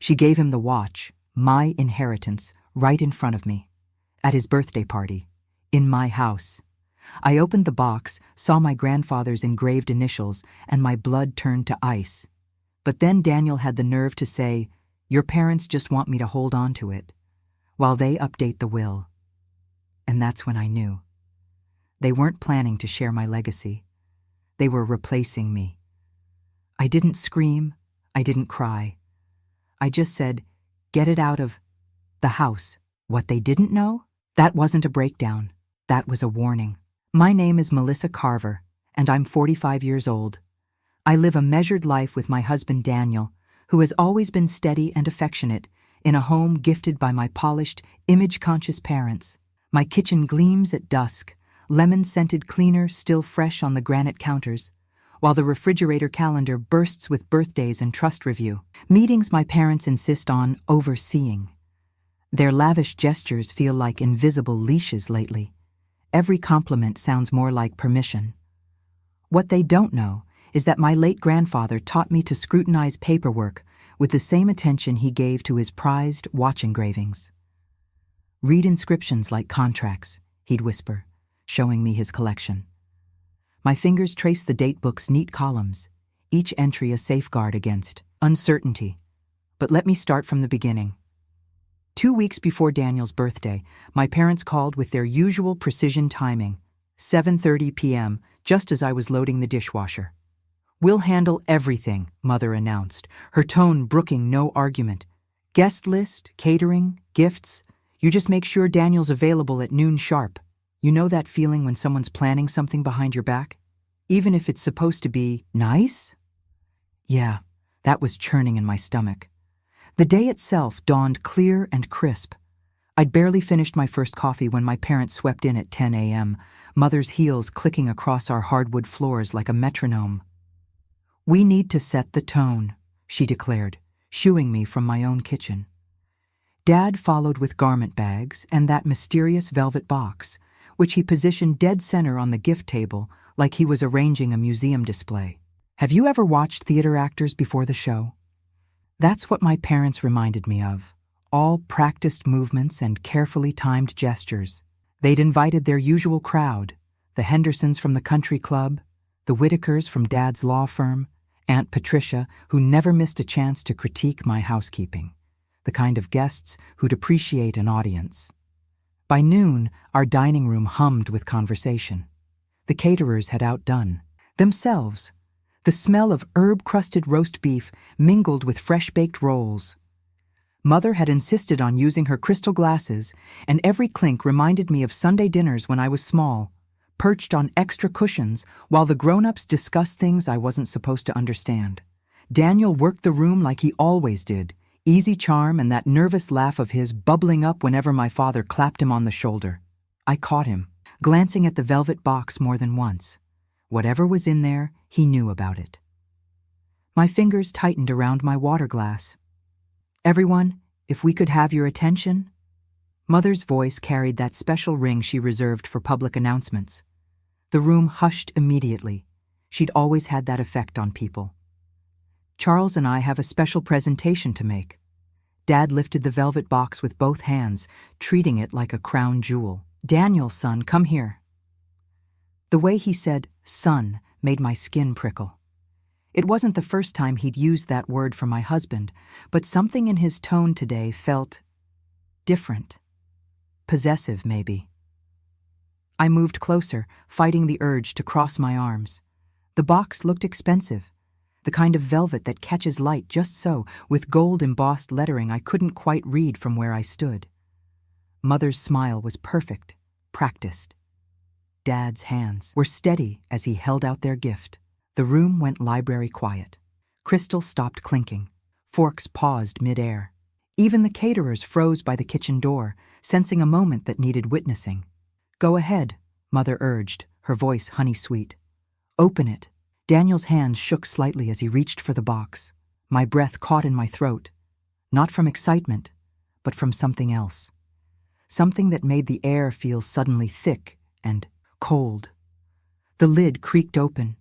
She gave him the watch, my inheritance, right in front of me. At his birthday party. In my house. I opened the box, saw my grandfather's engraved initials, and my blood turned to ice. But then Daniel had the nerve to say, "Your parents just want me to hold on to it, while they update the will." And that's when I knew. They weren't planning to share my legacy. They were replacing me. I didn't scream. I didn't cry. I just said, "Get it out of the house." What they didn't know? That wasn't a breakdown. That was a warning. My name is Melissa Carver, and I'm 45 years old. I live a measured life with my husband Daniel, who has always been steady and affectionate, in a home gifted by my polished, image-conscious parents. My kitchen gleams at dusk, lemon-scented cleaner still fresh on the granite counters, while the refrigerator calendar bursts with birthdays and trust review. Meetings my parents insist on overseeing. Their lavish gestures feel like invisible leashes lately. Every compliment sounds more like permission. What they don't know is that my late grandfather taught me to scrutinize paperwork with the same attention he gave to his prized watch engravings. "Read inscriptions like contracts," he'd whisper, showing me his collection. My fingers traced the datebook's neat columns, each entry a safeguard against uncertainty. But let me start from the beginning. 2 weeks before Daniel's birthday, my parents called with their usual precision timing, 7:30 p.m., just as I was loading the dishwasher. "We'll handle everything," Mother announced, her tone brooking no argument. "Guest list, catering, gifts. You just make sure Daniel's available at noon sharp." You know that feeling when someone's planning something behind your back? Even if it's supposed to be nice? Yeah, that was churning in my stomach. The day itself dawned clear and crisp. I'd barely finished my first coffee when my parents swept in at 10 a.m., Mother's heels clicking across our hardwood floors like a metronome. "We need to set the tone," she declared, shooing me from my own kitchen. Dad followed with garment bags and that mysterious velvet box, which he positioned dead center on the gift table like he was arranging a museum display. Have you ever watched theater actors before the show? That's what my parents reminded me of, all practiced movements and carefully timed gestures. They'd invited their usual crowd, the Hendersons from the country club, the Whitakers from Dad's law firm, Aunt Patricia, who never missed a chance to critique my housekeeping, the kind of guests who'd appreciate an audience. By noon, our dining room hummed with conversation. The caterers had outdone themselves. The smell of herb-crusted roast beef mingled with fresh-baked rolls. Mother had insisted on using her crystal glasses, and every clink reminded me of Sunday dinners when I was small, perched on extra cushions while the grown-ups discussed things I wasn't supposed to understand. Daniel worked the room like he always did, easy charm and that nervous laugh of his bubbling up whenever my father clapped him on the shoulder. I caught him, glancing at the velvet box more than once. Whatever was in there, he knew about it. My fingers tightened around my water glass. "Everyone, if we could have your attention?" Mother's voice carried that special ring she reserved for public announcements. The room hushed immediately. She'd always had that effect on people. "Charles and I have a special presentation to make." Dad lifted the velvet box with both hands, treating it like a crown jewel. "Daniel, son, come here." The way he said, "son," made my skin prickle. It wasn't the first time he'd used that word for my husband, but something in his tone today felt different. Possessive, maybe. I moved closer, fighting the urge to cross my arms. The box looked expensive. The kind of velvet that catches light just so, with gold-embossed lettering I couldn't quite read from where I stood. Mother's smile was perfect, practiced. Dad's hands were steady as he held out their gift. The room went library quiet. Crystal stopped clinking. Forks paused mid-air. Even the caterers froze by the kitchen door, sensing a moment that needed witnessing. "Go ahead," Mother urged, her voice honey-sweet. "Open it." Daniel's hands shook slightly as he reached for the box. My breath caught in my throat, not from excitement, but from something else. Something that made the air feel suddenly thick and cold. The lid creaked open.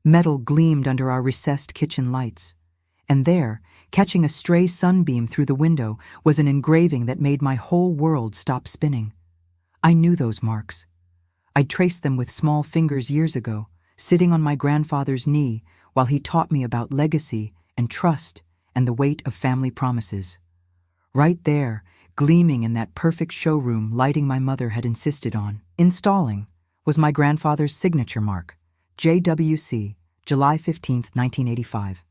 Metal gleamed under our recessed kitchen lights, and there, Catching a stray sunbeam through the window was an engraving that made my whole world stop spinning. I knew those marks. I'd traced them with small fingers years ago, sitting on my grandfather's knee while he taught me about legacy and trust and the weight of family promises. Right there, gleaming in that perfect showroom lighting my mother had insisted on installing, was my grandfather's signature mark, JWC, July 15, 1985.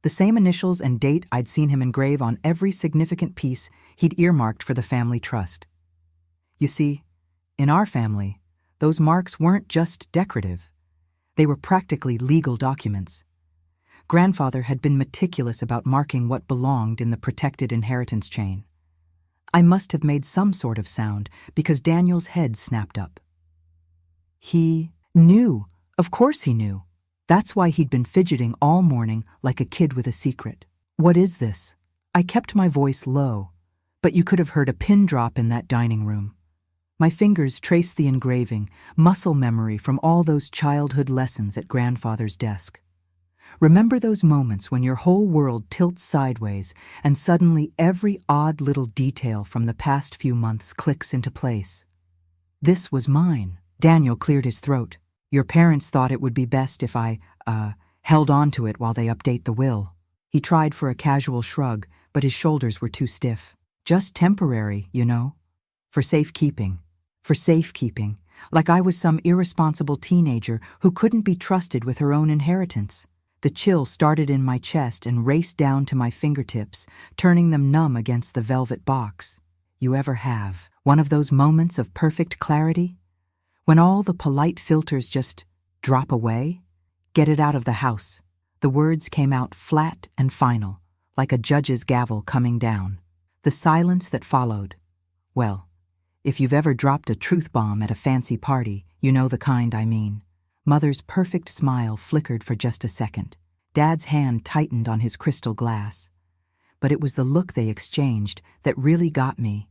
The same initials and date I'd seen him engrave on every significant piece he'd earmarked for the family trust. You see, in our family, those marks weren't just decorative. They were practically legal documents. Grandfather had been meticulous about marking what belonged in the protected inheritance chain. I must have made some sort of sound because Daniel's head snapped up. He knew. Of course he knew. That's why he'd been fidgeting all morning like a kid with a secret. What is this? I kept my voice low, but you could have heard a pin drop in that dining room. My fingers traced the engraving, muscle memory from all those childhood lessons at grandfather's desk. Remember those moments when your whole world tilts sideways and suddenly every odd little detail from the past few months clicks into place? This was mine. Daniel cleared his throat. Your parents thought it would be best if I, held on to it while they update the will. He tried for a casual shrug, but his shoulders were too stiff. Just temporary, you know. For safekeeping. For safekeeping, like I was some irresponsible teenager who couldn't be trusted with her own inheritance. The chill started in my chest and raced down to my fingertips, turning them numb against the velvet box. You ever have one of those moments of perfect clarity? When all the polite filters just drop away? Get it out of the house. The words came out flat and final, like a judge's gavel coming down. The silence that followed. Well, if you've ever dropped a truth bomb at a fancy party, you know the kind I mean. Mother's perfect smile flickered for just a second. Dad's hand tightened on his crystal glass. But it was the look they exchanged that really got me.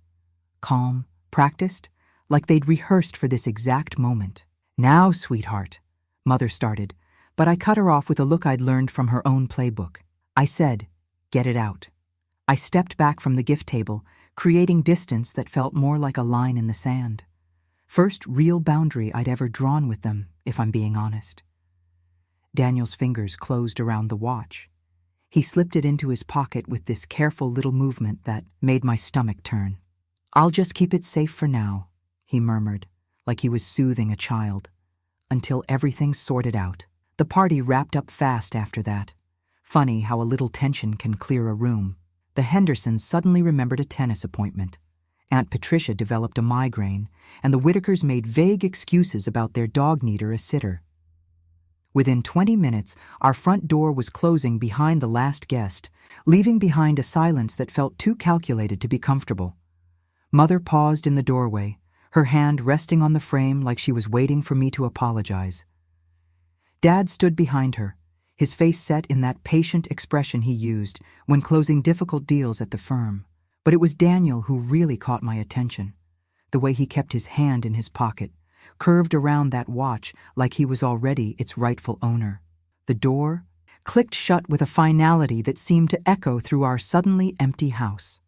Calm, practiced, like they'd rehearsed for this exact moment. Now, sweetheart, Mother started, but I cut her off with a look I'd learned from her own playbook. I said, get it out. I stepped back from the gift table, creating distance that felt more like a line in the sand. First real boundary I'd ever drawn with them, if I'm being honest. Daniel's fingers closed around the watch. He slipped it into his pocket with this careful little movement that made my stomach turn. I'll just keep it safe for now, he murmured, like he was soothing a child, until everything's sorted out. The party wrapped up fast after that. Funny how a little tension can clear a room. The Hendersons suddenly remembered a tennis appointment. Aunt Patricia developed a migraine, and the Whitakers made vague excuses about their dog needing a sitter. Within 20 minutes, our front door was closing behind the last guest, leaving behind a silence that felt too calculated to be comfortable. Mother paused in the doorway, her hand resting on the frame like she was waiting for me to apologize. Dad stood behind her, his face set in that patient expression he used when closing difficult deals at the firm. But it was Daniel who really caught my attention. The way he kept his hand in his pocket, curved around that watch like he was already its rightful owner. The door clicked shut with a finality that seemed to echo through our suddenly empty house.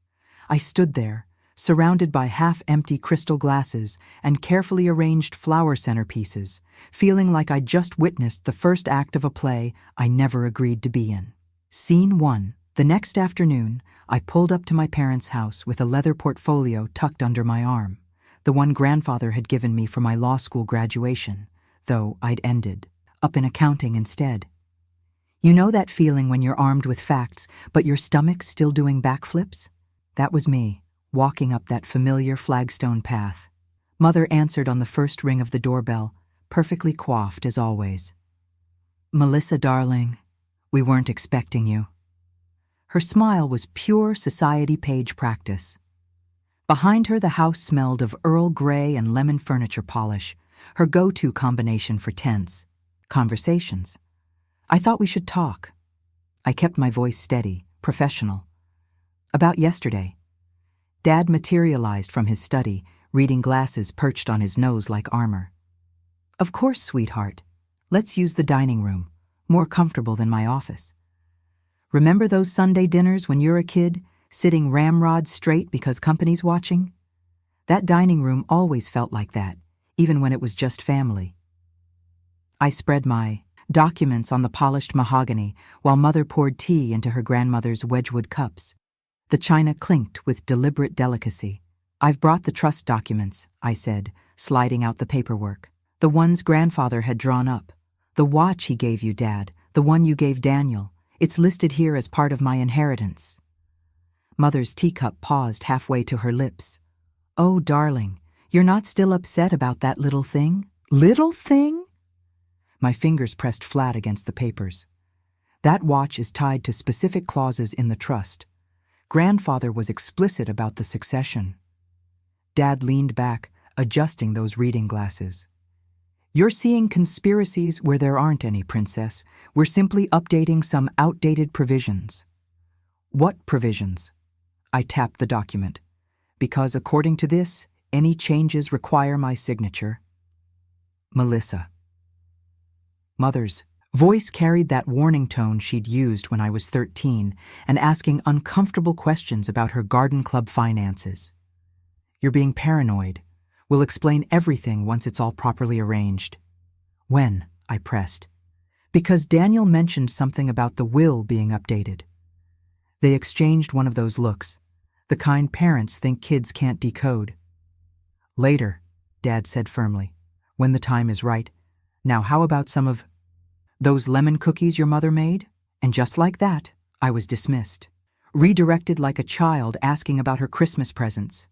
I stood there, surrounded by half-empty crystal glasses and carefully arranged flower centerpieces, feeling like I'd just witnessed the first act of a play I never agreed to be in. Scene 1. The next afternoon, I pulled up to my parents' house with a leather portfolio tucked under my arm, the one grandfather had given me for my law school graduation, though I'd ended up in accounting instead. You know that feeling when you're armed with facts, but your stomach's still doing backflips? That was me, walking up that familiar flagstone path. Mother answered on the first ring of the doorbell, perfectly coiffed as always. Melissa, darling, we weren't expecting you. Her smile was pure society page practice. Behind her, the house smelled of Earl Grey and lemon furniture polish, her go-to combination for tense conversations. I thought we should talk. I kept my voice steady, professional. About yesterday. Dad materialized from his study, reading glasses perched on his nose like armor. Of course, sweetheart. Let's use the dining room, more comfortable than my office. Remember those Sunday dinners when you're a kid, sitting ramrod straight because company's watching? That dining room always felt like that, even when it was just family. I spread my documents on the polished mahogany while Mother poured tea into her grandmother's Wedgwood cups. The china clinked with deliberate delicacy. "I've brought the trust documents," I said, sliding out the paperwork. "The ones Grandfather had drawn up. The watch he gave you, Dad, the one you gave Daniel. It's listed here as part of my inheritance." Mother's teacup paused halfway to her lips. "Oh, darling, you're not still upset about that little thing?" "Little thing?" My fingers pressed flat against the papers. "That watch is tied to specific clauses in the trust. Grandfather was explicit about the succession." Dad leaned back, adjusting those reading glasses. "You're seeing conspiracies where there aren't any, Princess. We're simply updating some outdated provisions." "What provisions?" I tapped the document. "Because according to this, any changes require my signature." Melissa. Mother's voice carried that warning tone she'd used when I was 13 and asking uncomfortable questions about her garden club finances. "You're being paranoid. We'll explain everything once it's all properly arranged." "When?" I pressed. "Because Daniel mentioned something about the will being updated." They exchanged one of those looks, the kind parents think kids can't decode. "Later," Dad said firmly, "when the time is right. Now how about some of those lemon cookies your mother made?" And just like that, I was dismissed, redirected like a child asking about her Christmas presents.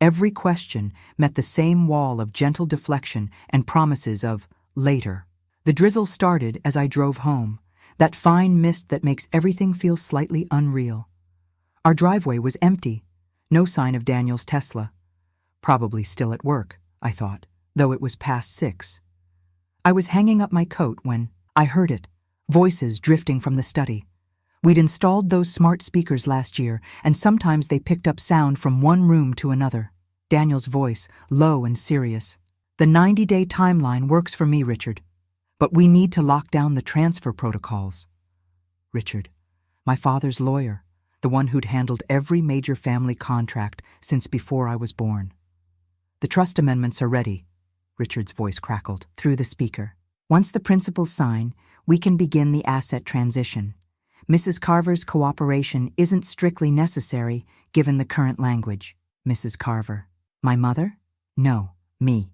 Every question met the same wall of gentle deflection and promises of later. The drizzle started as I drove home, that fine mist that makes everything feel slightly unreal. Our driveway was empty, no sign of Daniel's Tesla. Probably still at work, I thought, though it was past 6. I was hanging up my coat when I heard it, voices drifting from the study. We'd installed those smart speakers last year, and sometimes they picked up sound from one room to another. Daniel's voice, low and serious. "The 90-day timeline works for me, Richard. But we need to lock down the transfer protocols." Richard, my father's lawyer, the one who'd handled every major family contract since before I was born. "The trust amendments are ready," Richard's voice crackled through the speaker. "Once the principals sign, we can begin the asset transition. Mrs. Carver's cooperation isn't strictly necessary given the current language." Mrs. Carver. My mother? No, me.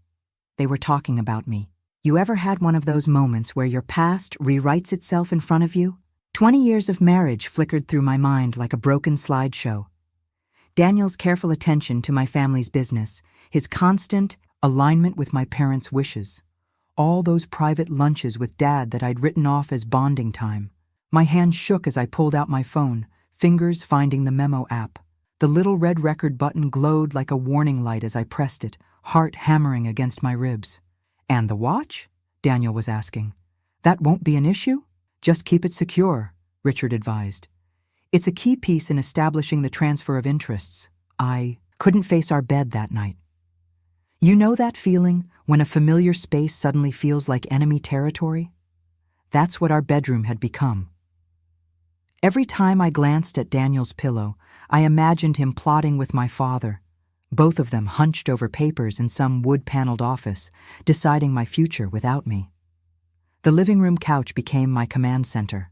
They were talking about me. You ever had one of those moments where your past rewrites itself in front of you? 20 years of marriage flickered through my mind like a broken slideshow. Daniel's careful attention to my family's business, his constant alignment with my parents' wishes, all those private lunches with Dad that I'd written off as bonding time. My hand shook as I pulled out my phone, fingers finding the memo app. The little red record button glowed like a warning light as I pressed it, heart hammering against my ribs. "And the watch?" Daniel was asking. "That won't be an issue? Just keep it secure," Richard advised. "It's a key piece in establishing the transfer of interests." I couldn't face our bed that night. You know that feeling when a familiar space suddenly feels like enemy territory? That's what our bedroom had become. Every time I glanced at Daniel's pillow, I imagined him plotting with my father, both of them hunched over papers in some wood-paneled office, deciding my future without me. The living room couch became my command center.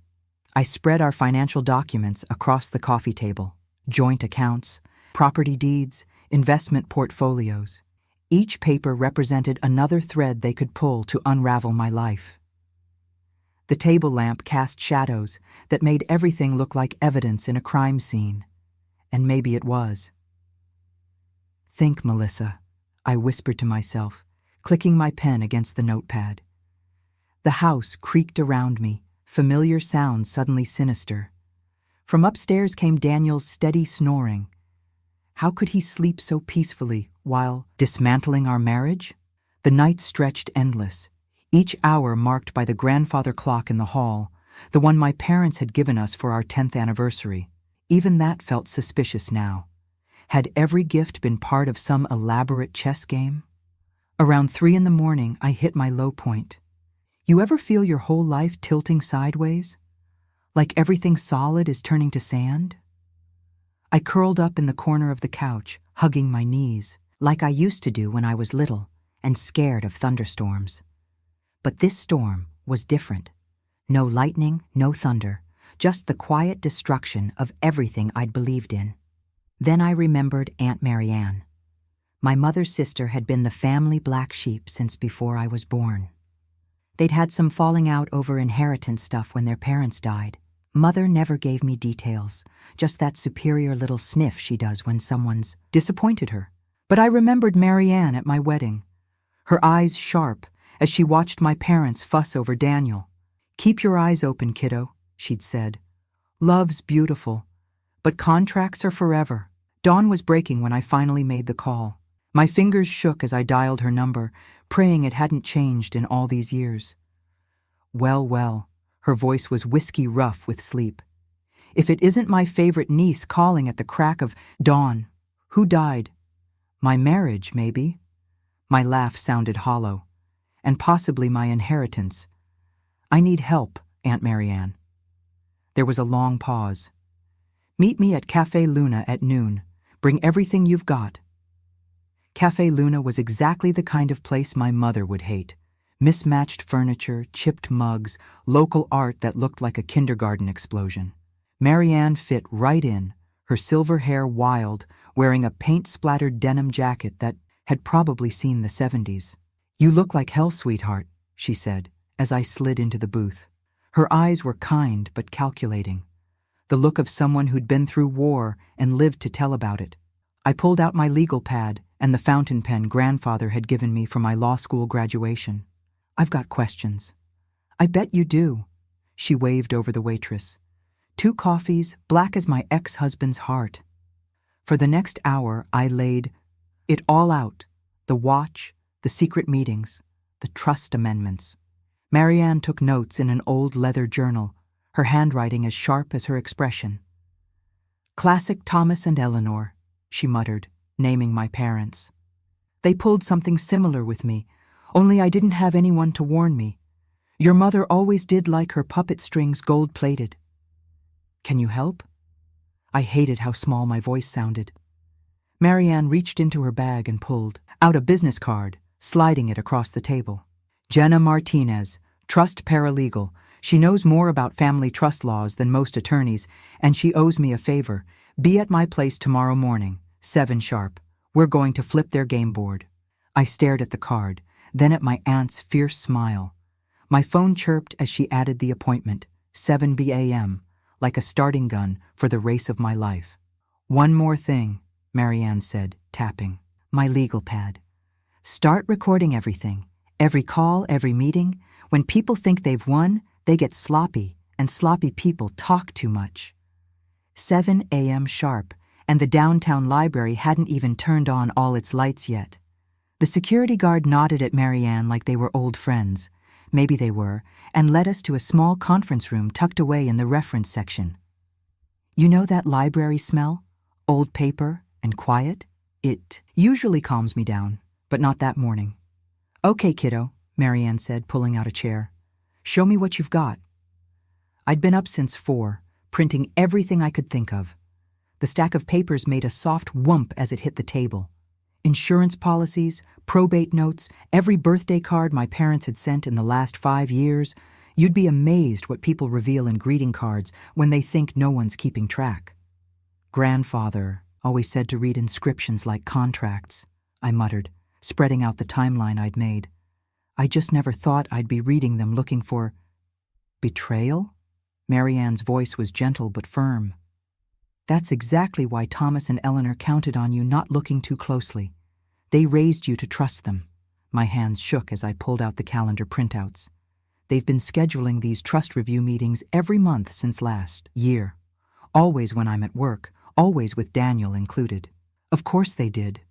I spread our financial documents across the coffee table, joint accounts, property deeds, investment portfolios. Each paper represented another thread they could pull to unravel my life. The table lamp cast shadows that made everything look like evidence in a crime scene. And maybe it was. "Think, Melissa," I whispered to myself, clicking my pen against the notepad. The house creaked around me, familiar sounds suddenly sinister. From upstairs came Daniel's steady snoring. How could he sleep so peacefully while dismantling our marriage? The night stretched endless, each hour marked by the grandfather clock in the hall, the one my parents had given us for our 10th anniversary. Even that felt suspicious now. Had every gift been part of some elaborate chess game? Around 3 a.m, I hit my low point. You ever feel your whole life tilting sideways? Like everything solid is turning to sand? I curled up in the corner of the couch, hugging my knees, like I used to do when I was little and scared of thunderstorms. But this storm was different. No lightning, no thunder, just the quiet destruction of everything I'd believed in. Then I remembered Aunt Marianne. My mother's sister had been the family black sheep since before I was born. They'd had some falling out over inheritance stuff when their parents died. Mother never gave me details, just that superior little sniff she does when someone's disappointed her. But I remembered Marianne at my wedding, her eyes sharp as she watched my parents fuss over Daniel. "Keep your eyes open, kiddo," she'd said. "Love's beautiful, but contracts are forever." Dawn was breaking when I finally made the call. My fingers shook as I dialed her number, praying it hadn't changed in all these years. Well, well, her voice was whiskey rough with sleep. "If it isn't my favorite niece calling at the crack of dawn. Who died? My marriage, maybe?" My laugh sounded hollow. "And possibly my inheritance. I need help, Aunt Marianne." There was a long pause. "Meet me at Café Luna at noon. Bring everything you've got." Café Luna was exactly the kind of place my mother would hate. Mismatched furniture, chipped mugs, local art that looked like a kindergarten explosion. Marianne fit right in, her silver hair wild, wearing a paint-splattered denim jacket that had probably seen the 70s. "You look like hell, sweetheart," she said, as I slid into the booth. Her eyes were kind but calculating, the look of someone who'd been through war and lived to tell about it. I pulled out my legal pad and the fountain pen grandfather had given me for my law school graduation. "I've got questions." "I bet you do." She waved over the waitress. "2 coffees, black as my ex-husband's heart." For the next hour, I laid it all out: the watch, the secret meetings, the trust amendments. Marianne took notes in an old leather journal, her handwriting as sharp as her expression. "Classic Thomas and Eleanor," she muttered, naming my parents. "They pulled something similar with me, only I didn't have anyone to warn me. Your mother always did like her puppet strings gold-plated." "Can you help?" I hated how small my voice sounded. Marianne reached into her bag and pulled out a business card, sliding it across the table. "Jenna Martinez, trust paralegal. She knows more about family trust laws than most attorneys, and she owes me a favor. Be at my place tomorrow morning, 7 sharp. We're going to flip their game board." I stared at the card, then at my aunt's fierce smile. My phone chirped as she added the appointment, 7 p.m., like a starting gun for the race of my life. "One more thing," Marianne said, tapping my legal pad. "Start recording everything. Every call, every meeting. When people think they've won, they get sloppy, and sloppy people talk too much." 7 a.m. sharp, and the downtown library hadn't even turned on all its lights yet. The security guard nodded at Marianne like they were old friends. Maybe they were, and led us to a small conference room tucked away in the reference section. "You know that library smell? Old paper and quiet? It usually calms me down, but not that morning." "Okay, kiddo," Marianne said, pulling out a chair. "Show me what you've got." I'd been up since 4, printing everything I could think of. The stack of papers made a soft whump as it hit the table. Insurance policies, probate notes, every birthday card my parents had sent in the last 5 years. You'd be amazed what people reveal in greeting cards when they think no one's keeping track. "Grandfather always said to read inscriptions like contracts," I muttered, spreading out the timeline I'd made. "I just never thought I'd be reading them looking for betrayal?" Marianne's voice was gentle but firm. "That's exactly why Thomas and Eleanor counted on you not looking too closely. They raised you to trust them." My hands shook as I pulled out the calendar printouts. "They've been scheduling these trust review meetings every month since last year. Always when I'm at work, always with Daniel included." Of course they did.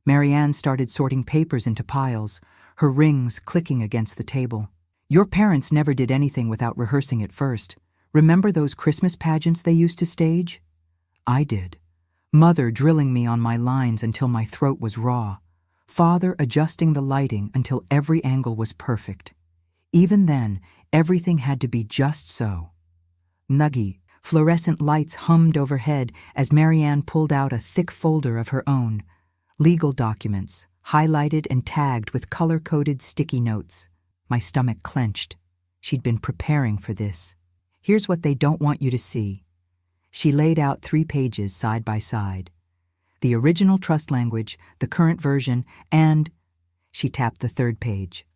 Marianne started sorting papers into piles, her rings clicking against the table. "Your parents never did anything without rehearsing it first. Remember those Christmas pageants they used to stage? I did. Mother drilling me on my lines until my throat was raw. Father adjusting the lighting until every angle was perfect. Even then, everything had to be just so. Nuggy. Fluorescent lights hummed overhead as Marianne pulled out a thick folder of her own. Legal documents, highlighted and tagged with color-coded sticky notes. My stomach clenched. She'd been preparing for this. Here's what they don't want you to see. She laid out 3 pages side by side. The original trust language, the current version, and she tapped the 3rd page.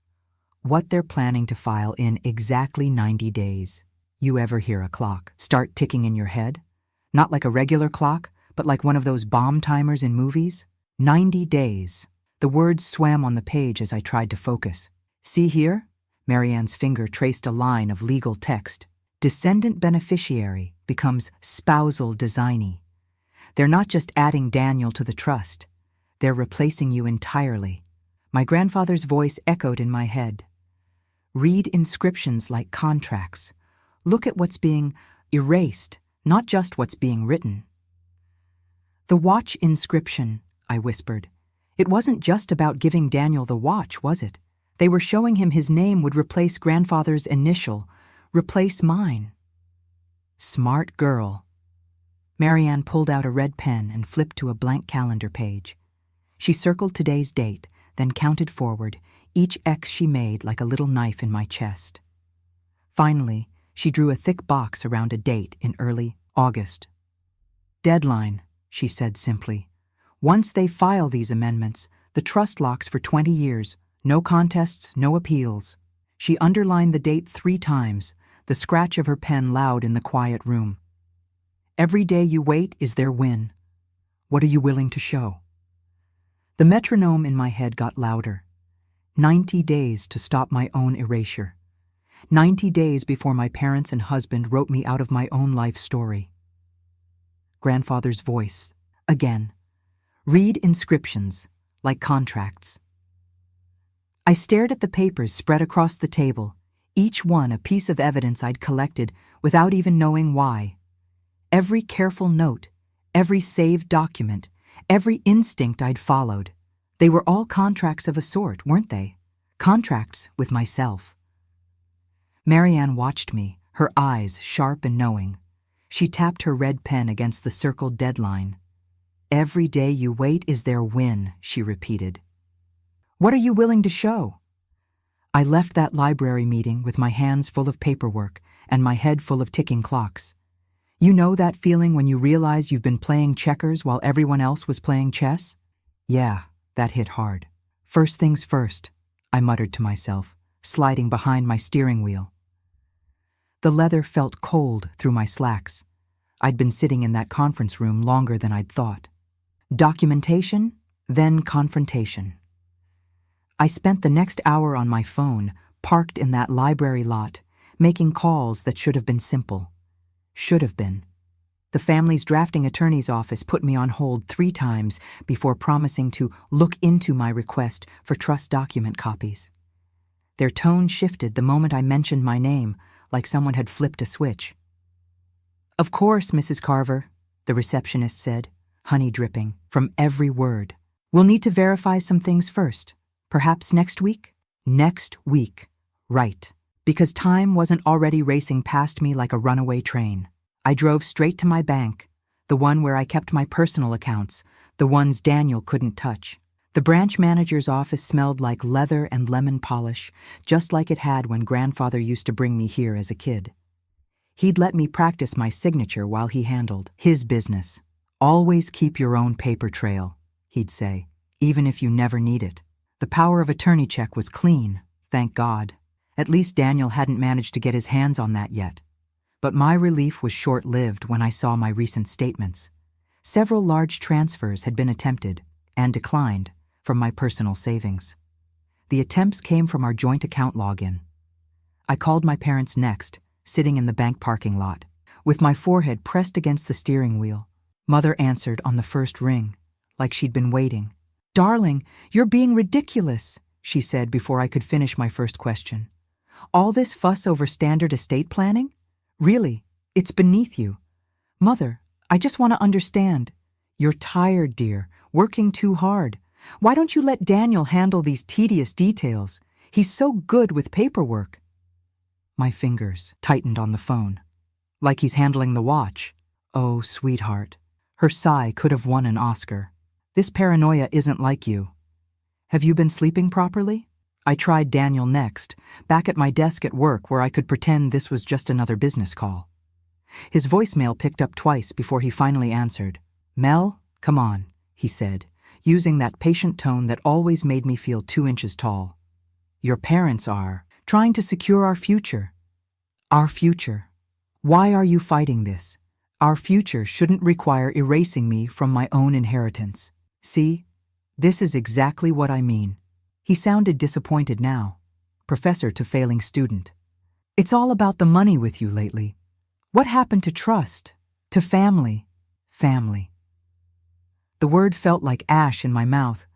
What they're planning to file in exactly 90 days. You ever hear a clock start ticking in your head? Not like a regular clock, but like one of those bomb timers in movies? 90 days. The words swam on the page as I tried to focus. See here? Marianne's finger traced a line of legal text. Descendant beneficiary becomes spousal designee. They're not just adding Daniel to the trust. They're replacing you entirely. My grandfather's voice echoed in my head. Read inscriptions like contracts. Look at what's being erased, not just what's being written. The watch inscription, I whispered. It wasn't just about giving Daniel the watch, was it? They were showing him his name would replace grandfather's initial, replace mine. Smart girl. Marianne pulled out a red pen and flipped to a blank calendar page. She circled today's date, then counted forward, each X she made like a little knife in my chest. Finally, she drew a thick box around a date in early August. Deadline, she said simply. Once they file these amendments, the trust locks for 20 years, no contests, no appeals. She underlined the date 3 times, the scratch of her pen loud in the quiet room. Every day you wait is their win. What are you willing to show? The metronome in my head got louder. 90 days to stop my own erasure. 90 days before my parents and husband wrote me out of my own life story. Grandfather's voice. Again. Read inscriptions, like contracts. I stared at the papers spread across the table, each one a piece of evidence I'd collected without even knowing why. Every careful note, every saved document, every instinct I'd followed. They were all contracts of a sort, weren't they? Contracts with myself. Marianne watched me, her eyes sharp and knowing. She tapped her red pen against the circled deadline. Every day you wait is their win, she repeated. What are you willing to show? I left that library meeting with my hands full of paperwork and my head full of ticking clocks. You know that feeling when you realize you've been playing checkers while everyone else was playing chess? Yeah, that hit hard. First things first, I muttered to myself, sliding behind my steering wheel. The leather felt cold through my slacks. I'd been sitting in that conference room longer than I'd thought. Documentation, then confrontation. I spent the next hour on my phone, parked in that library lot, making calls that should have been simple. Should have been. The family's drafting attorney's office put me on hold 3 times before promising to look into my request for trust document copies. Their tone shifted the moment I mentioned my name, like someone had flipped a switch. Of course, Mrs. Carver, the receptionist said, honey dripping from every word. We'll need to verify some things first. Perhaps next week? Next week. Right. Because time wasn't already racing past me like a runaway train. I drove straight to my bank, the one where I kept my personal accounts, the ones Daniel couldn't touch. The branch manager's office smelled like leather and lemon polish, just like it had when grandfather used to bring me here as a kid. He'd let me practice my signature while he handled his business. Always keep your own paper trail, he'd say, even if you never need it. The power of attorney check was clean, thank God. At least Daniel hadn't managed to get his hands on that yet. But my relief was short-lived when I saw my recent statements. Several large transfers had been attempted, and declined, from my personal savings. The attempts came from our joint account login. I called my parents next, sitting in the bank parking lot, with my forehead pressed against the steering wheel. Mother answered on the first ring, like she'd been waiting. Darling, you're being ridiculous, she said before I could finish my first question. All this fuss over standard estate planning? Really, it's beneath you. Mother, I just want to understand. You're tired, dear, working too hard. Why don't you let Daniel handle these tedious details? He's so good with paperwork. My fingers tightened on the phone. Like he's handling the watch. Oh, sweetheart. Her sigh could have won an Oscar. This paranoia isn't like you. Have you been sleeping properly? I tried Daniel next, back at my desk at work where I could pretend this was just another business call. His voicemail picked up twice before he finally answered. Mel, come on, he said, using that patient tone that always made me feel 2 inches tall. Your parents are trying to secure our future. Our future. Why are you fighting this? Our future shouldn't require erasing me from my own inheritance. See? This is exactly what I mean. He sounded disappointed now. Professor to failing student. It's all about the money with you lately. What happened to trust? To family? Family. The word felt like ash in my mouth.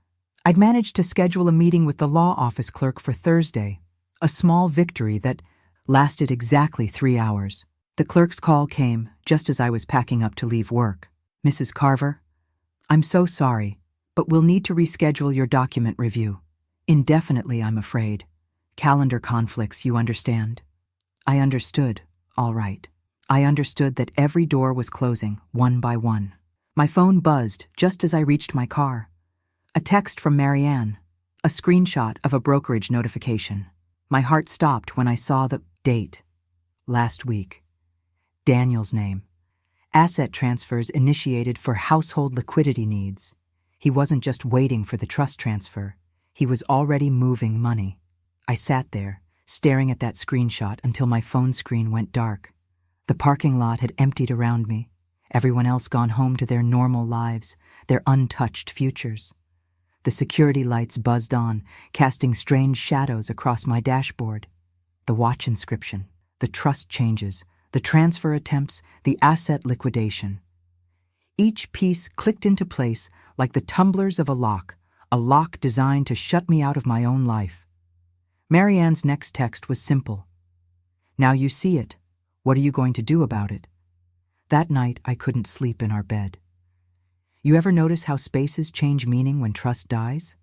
I'd managed to schedule a meeting with the law office clerk for Thursday, a small victory that lasted exactly 3 hours. The clerk's call came just as I was packing up to leave work. Mrs. Carver, I'm so sorry, but we'll need to reschedule your document review. Indefinitely, I'm afraid. Calendar conflicts, you understand? I understood, all right. I understood that every door was closing, one by one. My phone buzzed just as I reached my car. A text from Marianne, a screenshot of a brokerage notification. My heart stopped when I saw the date. Last week. Daniel's name. Asset transfers initiated for household liquidity needs. He wasn't just waiting for the trust transfer. He was already moving money. I sat there, staring at that screenshot until my phone screen went dark. The parking lot had emptied around me. Everyone else gone home to their normal lives, their untouched futures. The security lights buzzed on, casting strange shadows across my dashboard. The watch inscription, the trust changes, the transfer attempts, the asset liquidation. Each piece clicked into place like the tumblers of a lock designed to shut me out of my own life. Marianne's next text was simple. Now you see it. What are you going to do about it? That night, I couldn't sleep in our bed. You ever notice how spaces change meaning when trust dies?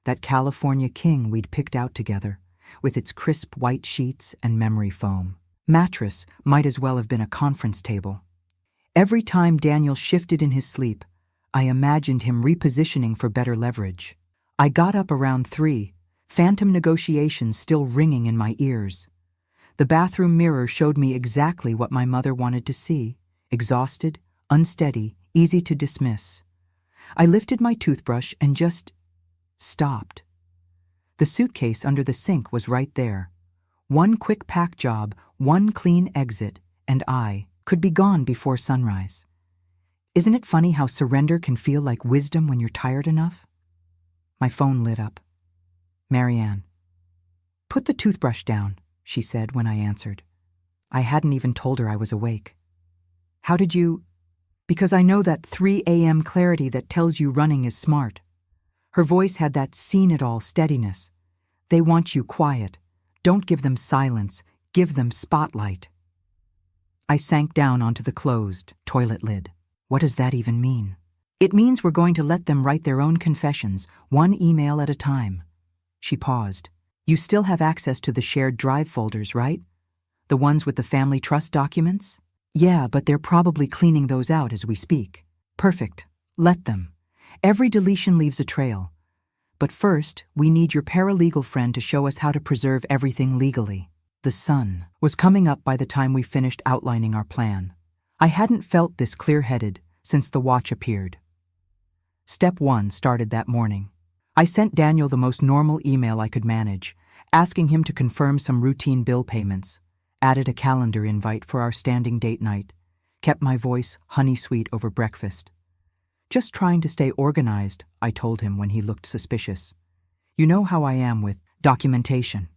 That California king we'd picked out together, with its crisp white sheets and memory foam. Mattress might as well have been a conference table. Every time Daniel shifted in his sleep, I imagined him repositioning for better leverage. I got up around 3, phantom negotiations still ringing in my ears. The bathroom mirror showed me exactly what my mother wanted to see: exhausted, unsteady, easy to dismiss. I lifted my toothbrush and just stopped. The suitcase under the sink was right there. One quick pack job, one clean exit, and I could be gone before sunrise. Isn't it funny how surrender can feel like wisdom when you're tired enough? My phone lit up. Marianne. Put the toothbrush down, she said when I answered. I hadn't even told her I was awake. How did you... Because I know that 3 a.m. clarity that tells you running is smart. Her voice had that seen-it-all steadiness. They want you quiet. Don't give them silence. Give them spotlight. I sank down onto the closed toilet lid. What does that even mean? It means we're going to let them write their own confessions, one email at a time. She paused. You still have access to the shared drive folders, right? The ones with the family trust documents? Yeah, but they're probably cleaning those out as we speak. Perfect. Let them. Every deletion leaves a trail. But first, we need your paralegal friend to show us how to preserve everything legally. The sun was coming up by the time we finished outlining our plan. I hadn't felt this clear-headed since the watch appeared. Step 1 started that morning. I sent Daniel the most normal email I could manage, asking him to confirm some routine bill payments, added a calendar invite for our standing date night, kept my voice honey-sweet over breakfast. Just trying to stay organized, I told him when he looked suspicious. You know how I am with documentation.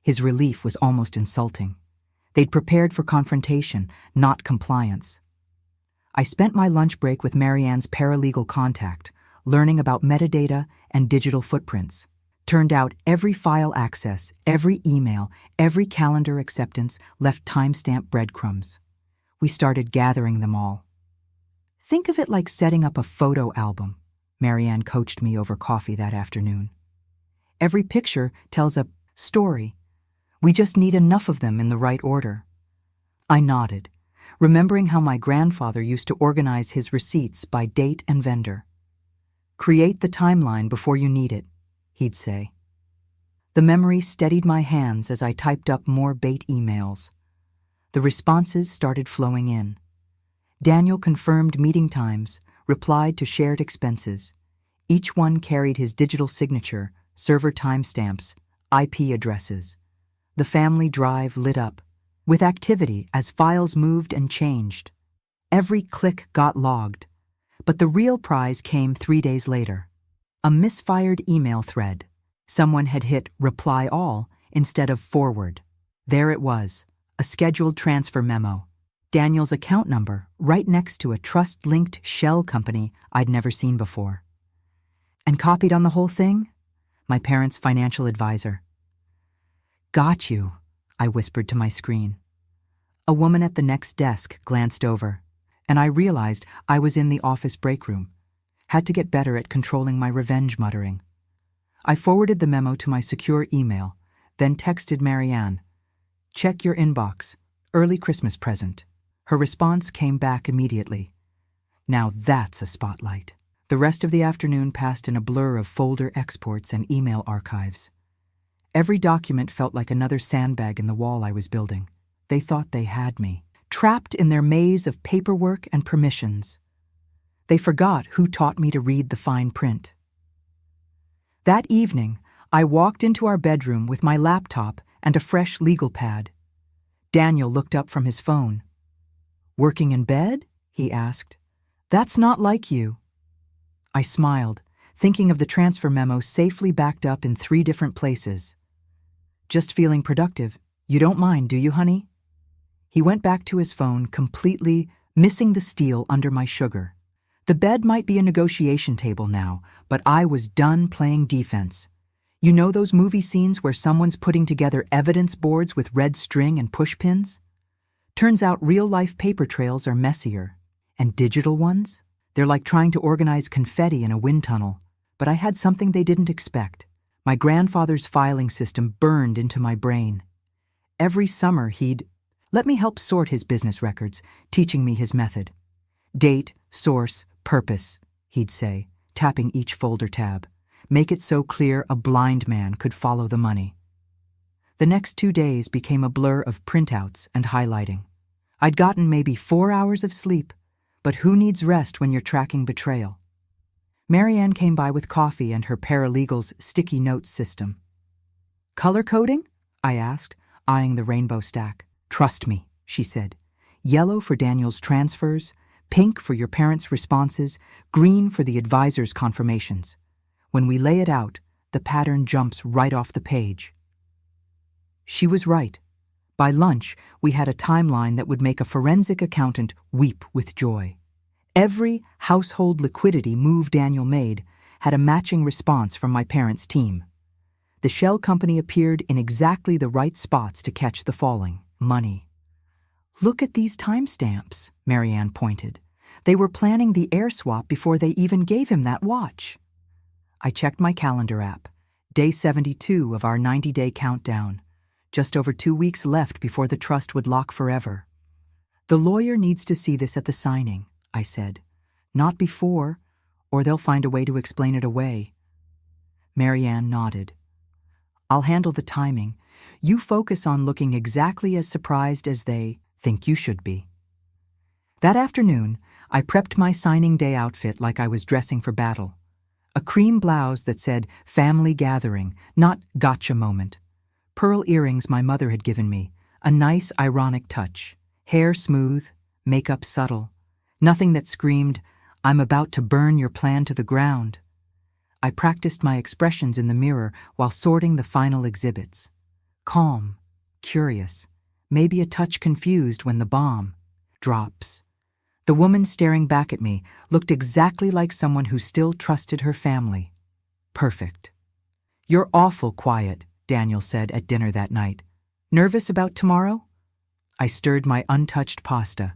His relief was almost insulting. They'd prepared for confrontation, not compliance. I spent my lunch break with Marianne's paralegal contact, learning about metadata and digital footprints. Turned out every file access, every email, every calendar acceptance left timestamp breadcrumbs. We started gathering them all. Think of it like setting up a photo album, Marianne coached me over coffee that afternoon. Every picture tells a story. We just need enough of them in the right order. I nodded, remembering how my grandfather used to organize his receipts by date and vendor. "Create the timeline before you need it," he'd say. The memory steadied my hands as I typed up more bait emails. The responses started flowing in. Daniel confirmed meeting times, replied to shared expenses. Each one carried his digital signature, server timestamps, IP addresses. The family drive lit up, with activity as files moved and changed. Every click got logged, but the real prize came 3 days later. A misfired email thread. Someone had hit reply all instead of forward. There it was, a scheduled transfer memo. Daniel's account number right next to a trust-linked shell company I'd never seen before. And copied on the whole thing? My parents' financial advisor. "Got you," I whispered to my screen. A woman at the next desk glanced over, and I realized I was in the office break room. Had to get better at controlling my revenge muttering. I forwarded the memo to my secure email, then texted Marianne, "Check your inbox, early Christmas present." Her response came back immediately. Now that's a spotlight. The rest of the afternoon passed in a blur of folder exports and email archives. Every document felt like another sandbag in the wall I was building. They thought they had me, trapped in their maze of paperwork and permissions. They forgot who taught me to read the fine print. That evening, I walked into our bedroom with my laptop and a fresh legal pad. Daniel looked up from his phone. "Working in bed?" he asked. "That's not like you." I smiled, thinking of the transfer memo safely backed up in 3 different places. "Just feeling productive. You don't mind, do you, honey?" He went back to his phone, completely missing the steel under my sugar. The bed might be a negotiation table now, but I was done playing defense. You know those movie scenes where someone's putting together evidence boards with red string and pushpins? Turns out real-life paper trails are messier. And digital ones? They're like trying to organize confetti in a wind tunnel. But I had something they didn't expect. My grandfather's filing system burned into my brain. Every summer he'd let me help sort his business records, teaching me his method. Date, source, purpose, he'd say, tapping each folder tab. Make it so clear a blind man could follow the money. The next 2 days became a blur of printouts and highlighting. I'd gotten maybe 4 hours of sleep, but who needs rest when you're tracking betrayal? Marianne came by with coffee and her paralegal's sticky notes system. "Color coding?" I asked, eyeing the rainbow stack. "Trust me," she said. "Yellow for Daniel's transfers, pink for your parents' responses, green for the advisor's confirmations. When we lay it out, the pattern jumps right off the page." She was right. By lunch, we had a timeline that would make a forensic accountant weep with joy. Every household liquidity move Daniel made had a matching response from my parents' team. The shell company appeared in exactly the right spots to catch the falling money. "Look at these timestamps," Marianne pointed. "They were planning the air swap before they even gave him that watch." I checked my calendar app. Day 72 of our 90-day countdown. Just over 2 weeks left before the trust would lock forever. "The lawyer needs to see this at the signing," I said. "Not before, or they'll find a way to explain it away." Marianne nodded. "I'll handle the timing. You focus on looking exactly as surprised as they think you should be." That afternoon, I prepped my signing day outfit like I was dressing for battle. A cream blouse that said family gathering, not gotcha moment. Pearl earrings my mother had given me, a nice ironic touch. Hair smooth, makeup subtle. Nothing that screamed, "I'm about to burn your plan to the ground." I practiced my expressions in the mirror while sorting the final exhibits. Calm, curious, maybe a touch confused when the bomb drops. The woman staring back at me looked exactly like someone who still trusted her family. Perfect. "You're awful quiet," Daniel said at dinner that night. "Nervous about tomorrow?" I stirred my untouched pasta.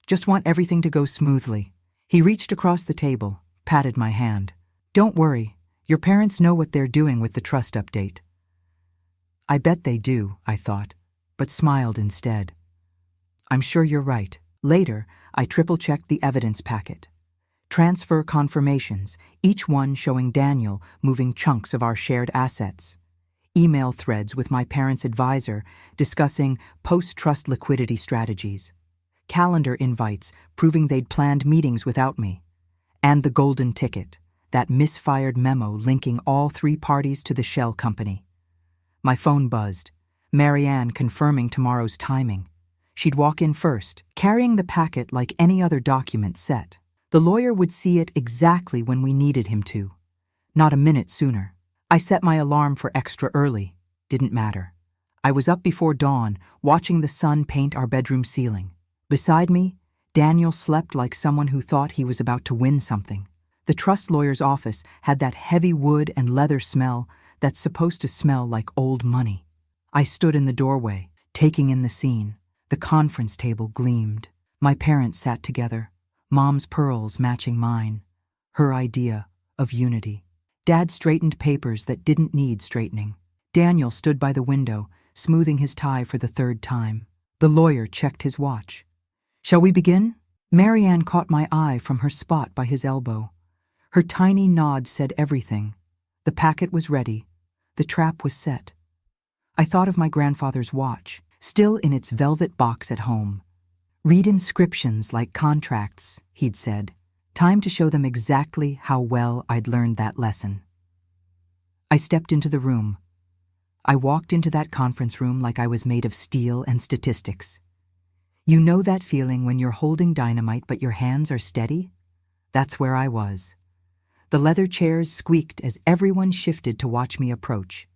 "Just want everything to go smoothly." He reached across the table, patted my hand. "Don't worry, your parents know what they're doing with the trust update." I bet they do, I thought, but smiled instead. I'm sure you're right. Later, I triple-checked the evidence packet. Transfer confirmations, each one showing Daniel moving chunks of our shared assets. Email threads with my parents' advisor discussing post-trust liquidity strategies. Calendar invites proving they'd planned meetings without me. And the golden ticket, that misfired memo linking all three parties to the shell company. My phone buzzed, Marianne confirming tomorrow's timing. She'd walk in first, carrying the packet like any other document set. The lawyer would see it exactly when we needed him to, not a minute sooner. I set my alarm for extra early. Didn't matter. I was up before dawn, watching the sun paint our bedroom ceiling. Beside me, Daniel slept like someone who thought he was about to win something. The trust lawyer's office had that heavy wood and leather smell that's supposed to smell like old money. I stood in the doorway, taking in the scene. The conference table gleamed. My parents sat together, Mom's pearls matching mine, her idea of unity. Dad straightened papers that didn't need straightening. Daniel stood by the window, smoothing his tie for the third time. The lawyer checked his watch. Shall we begin? Marianne caught my eye from her spot by his elbow. Her tiny nod said everything. The packet was ready. The trap was set. I thought of my grandfather's watch, still in its velvet box at home. Read inscriptions like contracts, he'd said. Time to show them exactly how well I'd learned that lesson. I stepped into the room. I walked into that conference room like I was made of steel and statistics. You know that feeling when you're holding dynamite but your hands are steady? That's where I was. The leather chairs squeaked as everyone shifted to watch me approach.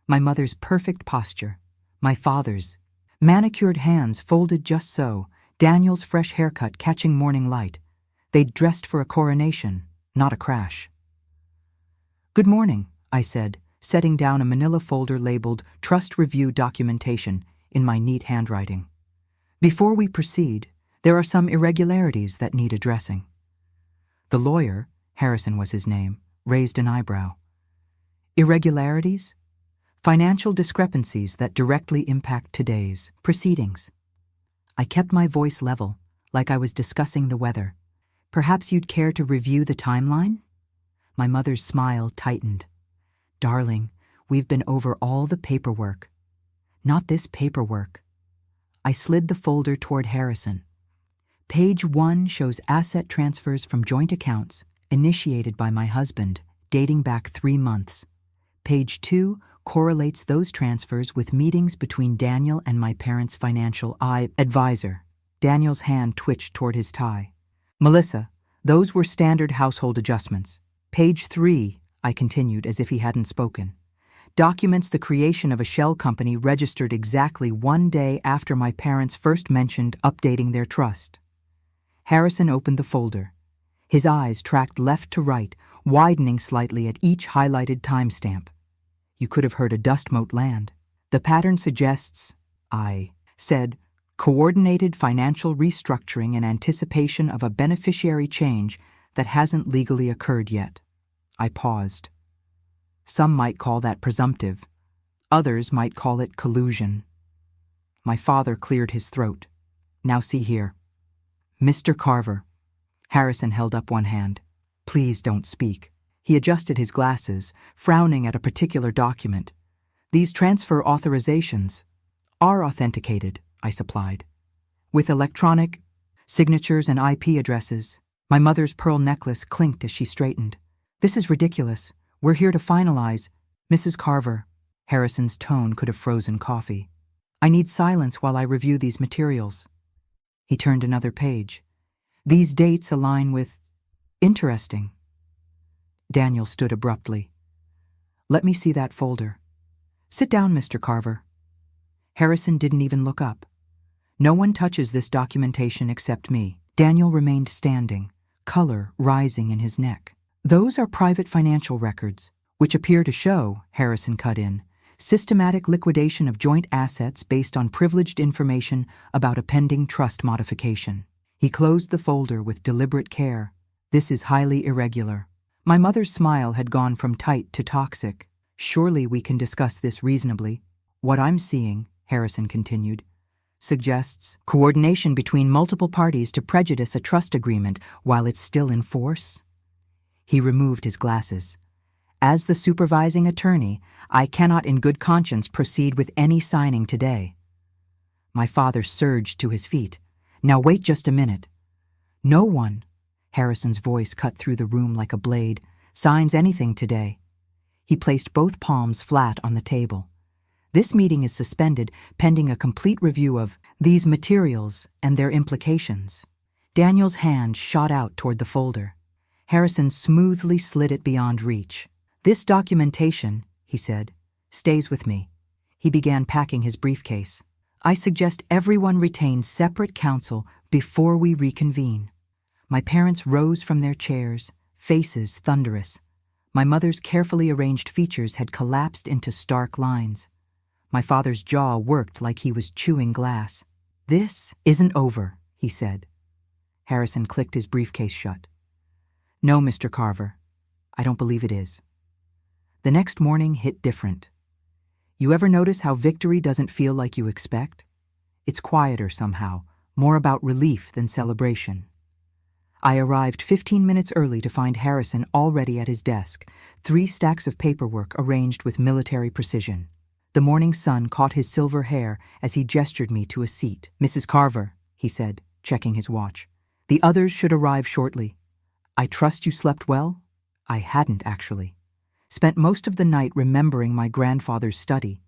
My mother's perfect posture, my father's, manicured hands folded just so, Daniel's fresh haircut catching morning light. They'd dressed for a coronation, not a crash. Good morning, I said, setting down a manila folder labeled Trust Review Documentation in my neat handwriting. Before we proceed, there are some irregularities that need addressing. The lawyer, Harrison was his name, raised an eyebrow. Irregularities? Financial discrepancies that directly impact today's proceedings. I kept my voice level, like I was discussing the weather. Perhaps you'd care to review the timeline? My mother's smile tightened. Darling, we've been over all the paperwork. Not this paperwork. I slid the folder toward Harrison. Page 1 shows asset transfers from joint accounts initiated by my husband, dating back 3 months. Page 2 correlates those transfers with meetings between Daniel and my parents' financial advisor. Daniel's hand twitched toward his tie. Melissa, those were standard household adjustments. Page 3, I continued as if he hadn't spoken, documents the creation of a shell company registered exactly 1 day after my parents first mentioned updating their trust. Harrison opened the folder. His eyes tracked left to right, widening slightly at each highlighted timestamp. You could have heard a dust mote land. The pattern suggests, I said, coordinated financial restructuring in anticipation of a beneficiary change that hasn't legally occurred yet. I paused. Some might call that presumptive. Others might call it collusion. My father cleared his throat. Now see here. Mr. Carver. Harrison held up one hand. Please don't speak. He adjusted his glasses, frowning at a particular document. These transfer authorizations are authenticated, I supplied. With electronic signatures and IP addresses. My mother's pearl necklace clinked as she straightened. This is ridiculous. We're here to finalize. Mrs. Carver. Harrison's tone could have frozen coffee. I need silence while I review these materials. He turned another page. These dates align with... Interesting. Daniel stood abruptly. Let me see that folder. Sit down, Mr. Carver. Harrison didn't even look up. No one touches this documentation except me. Daniel remained standing, color rising in his neck. Those are private financial records, which appear to show, Harrison cut in, systematic liquidation of joint assets based on privileged information about a pending trust modification. He closed the folder with deliberate care. This is highly irregular. My mother's smile had gone from tight to toxic. Surely we can discuss this reasonably. What I'm seeing, Harrison continued, suggests coordination between multiple parties to prejudice a trust agreement while it's still in force. He removed his glasses. As the supervising attorney, I cannot in good conscience proceed with any signing today. My father surged to his feet. Now wait just a minute. No one, Harrison's voice cut through the room like a blade, signs anything today. He placed both palms flat on the table. This meeting is suspended pending a complete review of these materials and their implications. Daniel's hand shot out toward the folder. Harrison smoothly slid it beyond reach. This documentation, he said, stays with me. He began packing his briefcase. I suggest everyone retain separate counsel before we reconvene. My parents rose from their chairs, faces thunderous. My mother's carefully arranged features had collapsed into stark lines. My father's jaw worked like he was chewing glass. This isn't over, he said. Harrison clicked his briefcase shut. No, Mr. Carver, I don't believe it is. The next morning hit different. You ever notice how victory doesn't feel like you expect? It's quieter somehow, more about relief than celebration. I arrived 15 minutes early to find Harrison already at his desk, 3 stacks of paperwork arranged with military precision. The morning sun caught his silver hair as he gestured me to a seat. Mrs. Carver, he said, checking his watch. The others should arrive shortly. I trust you slept well? I hadn't, actually. Spent most of the night remembering my grandfather's study.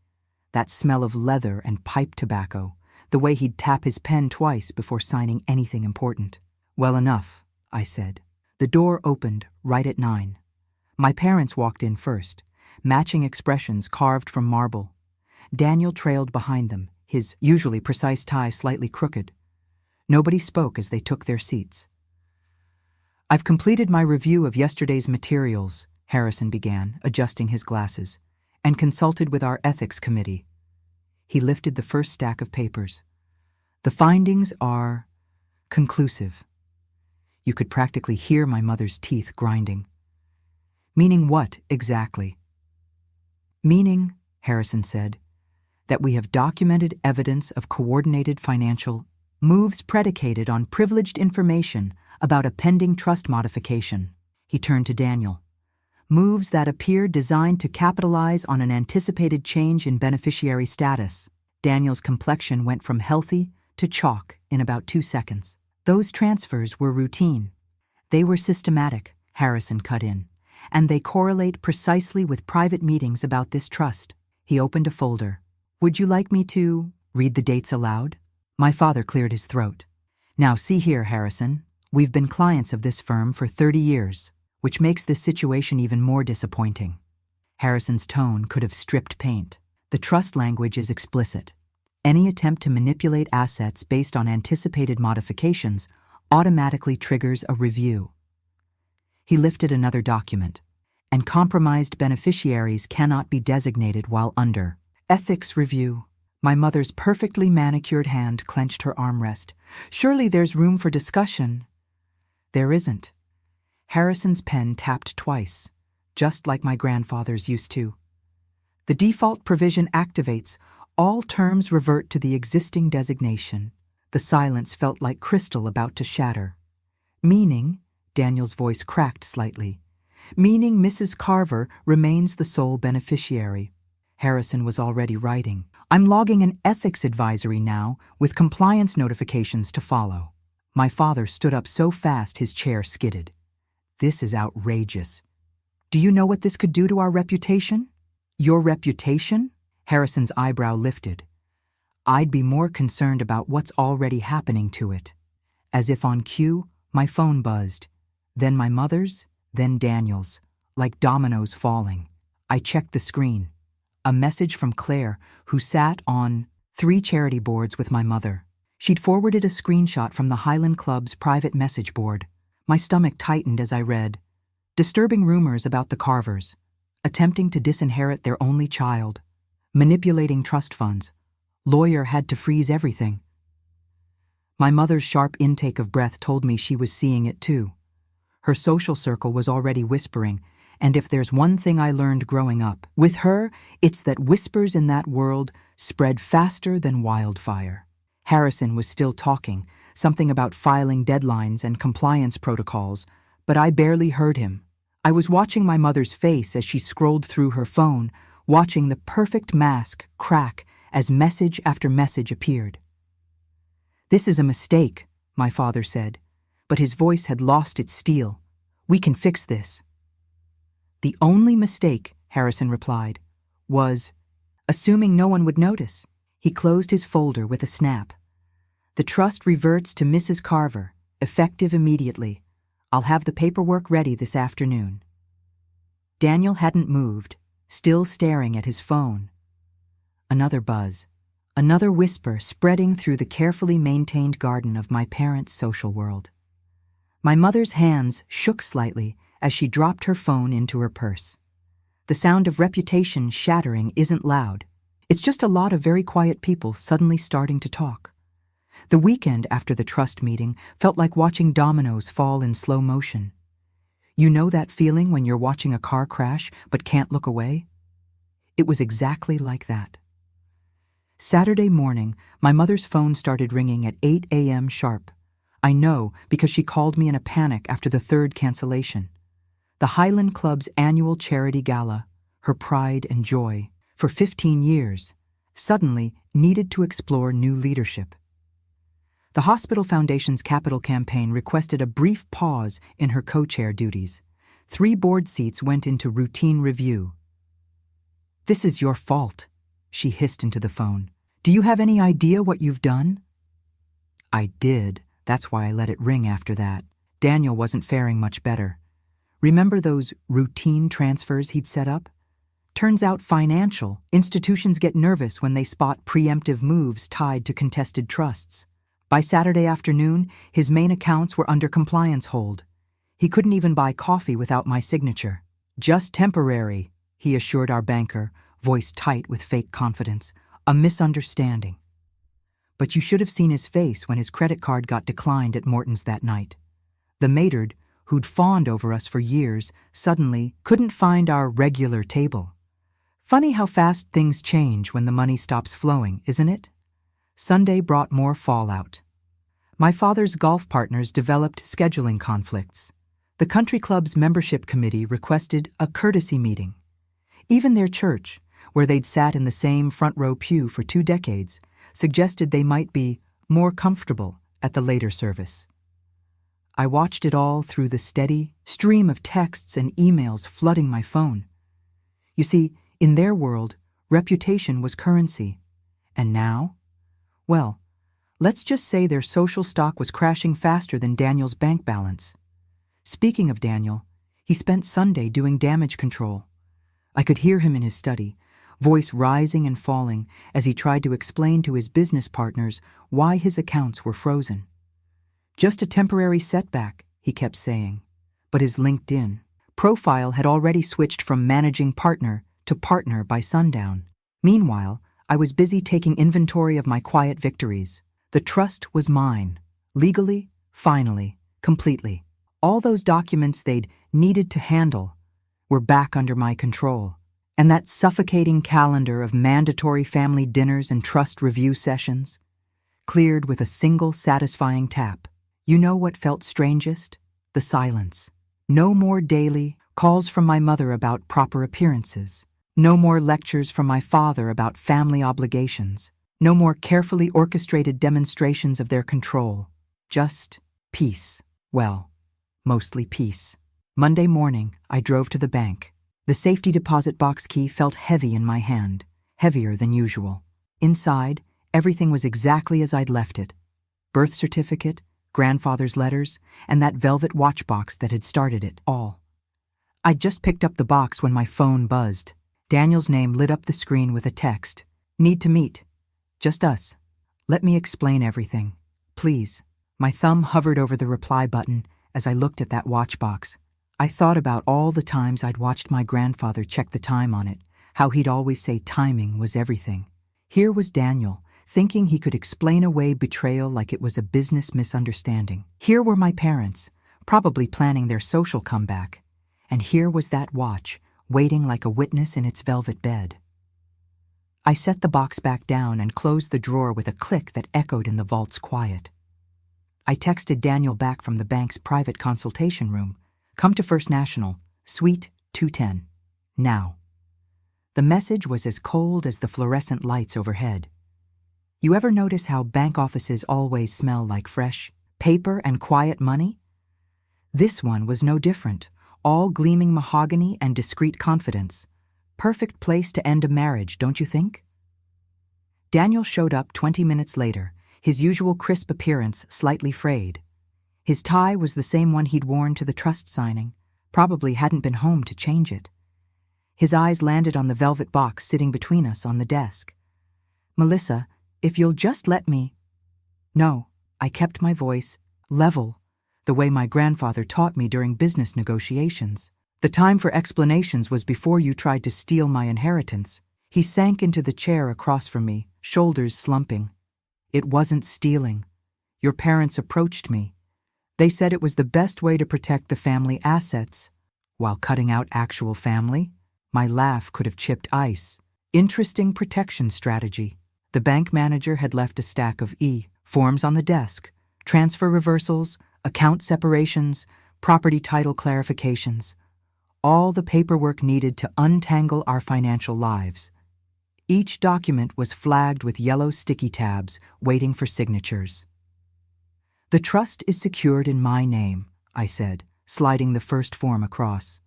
That smell of leather and pipe tobacco, the way he'd tap his pen twice before signing anything important. Well enough, I said. The door opened right at 9. My parents walked in first, matching expressions carved from marble. Daniel trailed behind them, his usually precise tie slightly crooked. Nobody spoke as they took their seats. I've completed my review of yesterday's materials, Harrison began, adjusting his glasses, and consulted with our ethics committee. He lifted the first stack of papers. The findings are conclusive. You could practically hear my mother's teeth grinding. Meaning what, exactly? Meaning, Harrison said, that we have documented evidence of coordinated financial moves predicated on privileged information about a pending trust modification. He turned to Daniel. Moves that appear designed to capitalize on an anticipated change in beneficiary status. Daniel's complexion went from healthy to chalk in about 2 seconds. Those transfers were routine. They were systematic, Harrison cut in, and they correlate precisely with private meetings about this trust. He opened a folder. Would you like me to read the dates aloud? My father cleared his throat. Now see here, Harrison. We've been clients of this firm for 30 years. Which makes this situation even more disappointing. Harrison's tone could have stripped paint. The trust language is explicit. Any attempt to manipulate assets based on anticipated modifications automatically triggers a review. He lifted another document. And compromised beneficiaries cannot be designated while under ethics review. My mother's perfectly manicured hand clenched her armrest. Surely there's room for discussion. There isn't. Harrison's pen tapped twice, just like my grandfather's used to. The default provision activates. All terms revert to the existing designation. The silence felt like crystal about to shatter. Meaning, Daniel's voice cracked slightly, meaning Mrs. Carver remains the sole beneficiary. Harrison was already writing. I'm logging an ethics advisory now, with compliance notifications to follow. My father stood up so fast his chair skidded. This is outrageous. Do you know what this could do to our reputation? Your reputation? Harrison's eyebrow lifted. I'd be more concerned about what's already happening to it. As if on cue, my phone buzzed. Then my mother's, then Daniel's, like dominoes falling. I checked the screen. A message from Claire, who sat on 3 charity boards with my mother. She'd forwarded a screenshot from the Highland Club's private message board. My stomach tightened as I read. Disturbing rumors about the Carvers. Attempting to disinherit their only child. Manipulating trust funds. Lawyer had to freeze everything. My mother's sharp intake of breath told me she was seeing it too. Her social circle was already whispering, and if there's one thing I learned growing up, with her, it's that whispers in that world spread faster than wildfire. Harrison was still talking, something about filing deadlines and compliance protocols, but I barely heard him. I was watching my mother's face as she scrolled through her phone, watching the perfect mask crack as message after message appeared. "This is a mistake," my father said, but his voice had lost its steel. "We can fix this." "The only mistake," Harrison replied, "was assuming no one would notice." He closed his folder with a snap. "The trust reverts to Mrs. Carver, effective immediately. I'll have the paperwork ready this afternoon." Daniel hadn't moved, still staring at his phone. Another buzz, another whisper spreading through the carefully maintained garden of my parents' social world. My mother's hands shook slightly as she dropped her phone into her purse. The sound of reputation shattering isn't loud. It's just a lot of very quiet people suddenly starting to talk. The weekend after the trust meeting felt like watching dominoes fall in slow motion. You know that feeling when you're watching a car crash but can't look away? It was exactly like that. Saturday morning, my mother's phone started ringing at 8 a.m. sharp. I know because she called me in a panic after the third cancellation. The Highland Club's annual charity gala, her pride and joy, for 15 years, suddenly needed to explore new leadership. The Hospital Foundation's capital campaign requested a brief pause in her co-chair duties. 3 board seats went into routine review. "This is your fault," she hissed into the phone. "Do you have any idea what you've done?" I did. That's why I let it ring after that. Daniel wasn't faring much better. Remember those routine transfers he'd set up? Turns out financial institutions get nervous when they spot preemptive moves tied to contested trusts. By Saturday afternoon, his main accounts were under compliance hold. He couldn't even buy coffee without my signature. "Just temporary," he assured our banker, voice tight with fake confidence. "A misunderstanding." But you should have seen his face when his credit card got declined at Morton's that night. The maître, who'd fawned over us for years, suddenly couldn't find our regular table. Funny how fast things change when the money stops flowing, isn't it? Sunday brought more fallout. My father's golf partners developed scheduling conflicts. The country club's membership committee requested a courtesy meeting. Even their church, where they'd sat in the same front-row pew for 2 decades, suggested they might be more comfortable at the later service. I watched it all through the steady stream of texts and emails flooding my phone. You see, in their world, reputation was currency. And now? Well, let's just say their social stock was crashing faster than Daniel's bank balance. Speaking of Daniel, he spent Sunday doing damage control. I could hear him in his study, voice rising and falling as he tried to explain to his business partners why his accounts were frozen. "Just a temporary setback," he kept saying. But his LinkedIn profile had already switched from managing partner to partner by sundown. Meanwhile, I was busy taking inventory of my quiet victories. The trust was mine, legally, finally, completely. All those documents they'd needed to handle were back under my control. And that suffocating calendar of mandatory family dinners and trust review sessions, cleared with a single satisfying tap. You know what felt strangest? The silence. No more daily calls from my mother about proper appearances. No more lectures from my father about family obligations. No more carefully orchestrated demonstrations of their control. Just peace. Well, mostly peace. Monday morning, I drove to the bank. The safety deposit box key felt heavy in my hand, heavier than usual. Inside, everything was exactly as I'd left it. Birth certificate, grandfather's letters, and that velvet watch box that had started it all. I'd just picked up the box when my phone buzzed. Daniel's name lit up the screen with a text. "Need to meet. Just us. Let me explain everything. Please." My thumb hovered over the reply button as I looked at that watch box. I thought about all the times I'd watched my grandfather check the time on it, how he'd always say timing was everything. Here was Daniel, thinking he could explain away betrayal like it was a business misunderstanding. Here were my parents, probably planning their social comeback. And here was that watch, waiting like a witness in its velvet bed. I set the box back down and closed the drawer with a click that echoed in the vault's quiet. I texted Daniel back from the bank's private consultation room. Come to First National, Suite 210. Now. The message was as cold as the fluorescent lights overhead. You ever notice how bank offices always smell like fresh paper and quiet money? This one was no different, all gleaming mahogany and discreet confidence. Perfect place to end a marriage, don't you think? Daniel showed up 20 minutes later, his usual crisp appearance slightly frayed. His tie was the same one he'd worn to the trust signing, probably hadn't been home to change it. His eyes landed on the velvet box sitting between us on the desk. Melissa, if you'll just let me... No, I kept my voice level, the way my grandfather taught me during business negotiations. The time for explanations was before you tried to steal my inheritance. He sank into the chair across from me, shoulders slumping. It wasn't stealing. Your parents approached me. They said it was the best way to protect the family assets, while cutting out actual family. My laugh could have chipped ice. Interesting protection strategy. The bank manager had left a stack of forms on the desk, transfer reversals, account separations, property title clarifications, all the paperwork needed to untangle our financial lives. Each document was flagged with yellow sticky tabs, waiting for signatures. The trust is secured in my name, I said, sliding the first form across.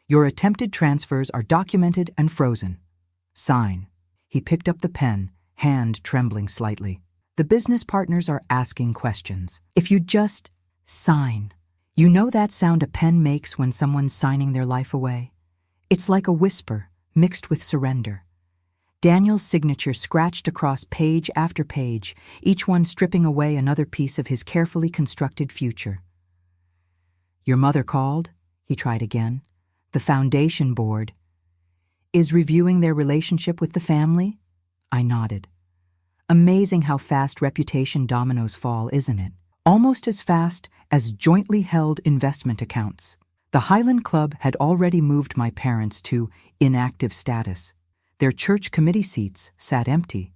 Your attempted transfers are documented and frozen. Sign. He picked up the pen, hand trembling slightly. The business partners are asking questions. If you just sign. You know that sound a pen makes when someone's signing their life away? It's like a whisper, mixed with surrender. Daniel's signature scratched across page after page, each one stripping away another piece of his carefully constructed future. Your mother called? He tried again. The foundation board is reviewing their relationship with the family? I nodded. Amazing how fast reputation dominoes fall, isn't it? Almost as fast as jointly held investment accounts. The Highland Club had already moved my parents to inactive status. Their church committee seats sat empty.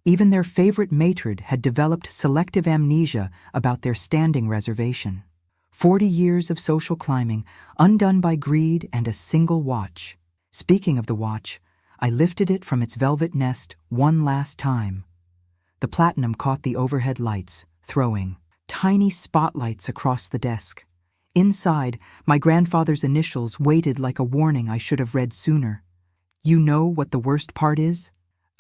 Even their favorite matron had developed selective amnesia about their standing reservation. 40 years of social climbing, undone by greed and a single watch. Speaking of the watch, I lifted it from its velvet nest one last time. The platinum caught the overhead lights, throwing tiny spotlights across the desk. Inside, my grandfather's initials waited like a warning I should have read sooner. You know what the worst part is?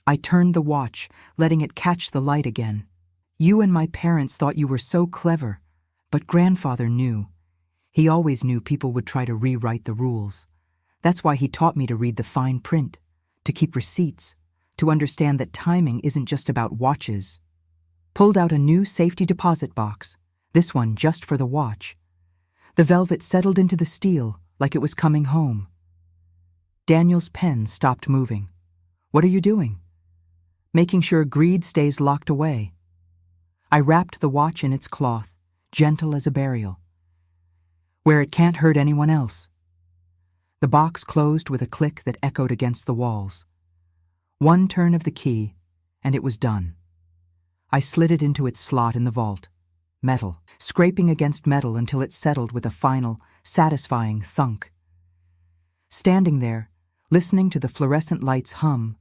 I turned the watch, letting it catch the light again. You and my parents thought you were so clever. But grandfather knew. He always knew people would try to rewrite the rules. That's why he taught me to read the fine print, to keep receipts, to understand that timing isn't just about watches. Pulled out a new safety deposit box, this one just for the watch. The velvet settled into the steel like it was coming home. Daniel's pen stopped moving. What are you doing? Making sure greed stays locked away. I wrapped the watch in its cloth, gentle as a burial, where it can't hurt anyone else. The box closed with a click that echoed against the walls. One turn of the key, and it was done. I slid it into its slot in the vault. Metal, scraping against metal until it settled with a final, satisfying thunk. Standing there, listening to the fluorescent lights hum,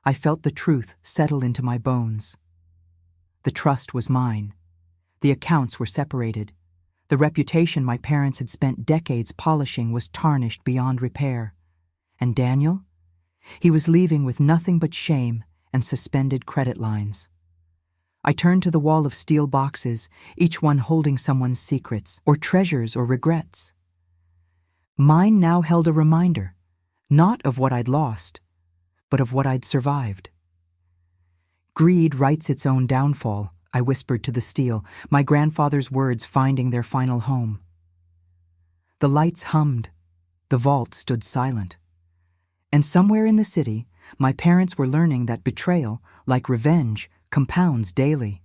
I felt the truth settle into my bones. The trust was mine. The accounts were separated. The reputation my parents had spent decades polishing was tarnished beyond repair. And Daniel? He was leaving with nothing but shame and suspended credit lines. I turned to the wall of steel boxes, each one holding someone's secrets, or treasures, or regrets. Mine now held a reminder, not of what I'd lost, but of what I'd survived. Greed writes its own downfall, I whispered to the steel, my grandfather's words finding their final home. The lights hummed. The vault stood silent. And somewhere in the city, my parents were learning that betrayal, like revenge, compounds daily.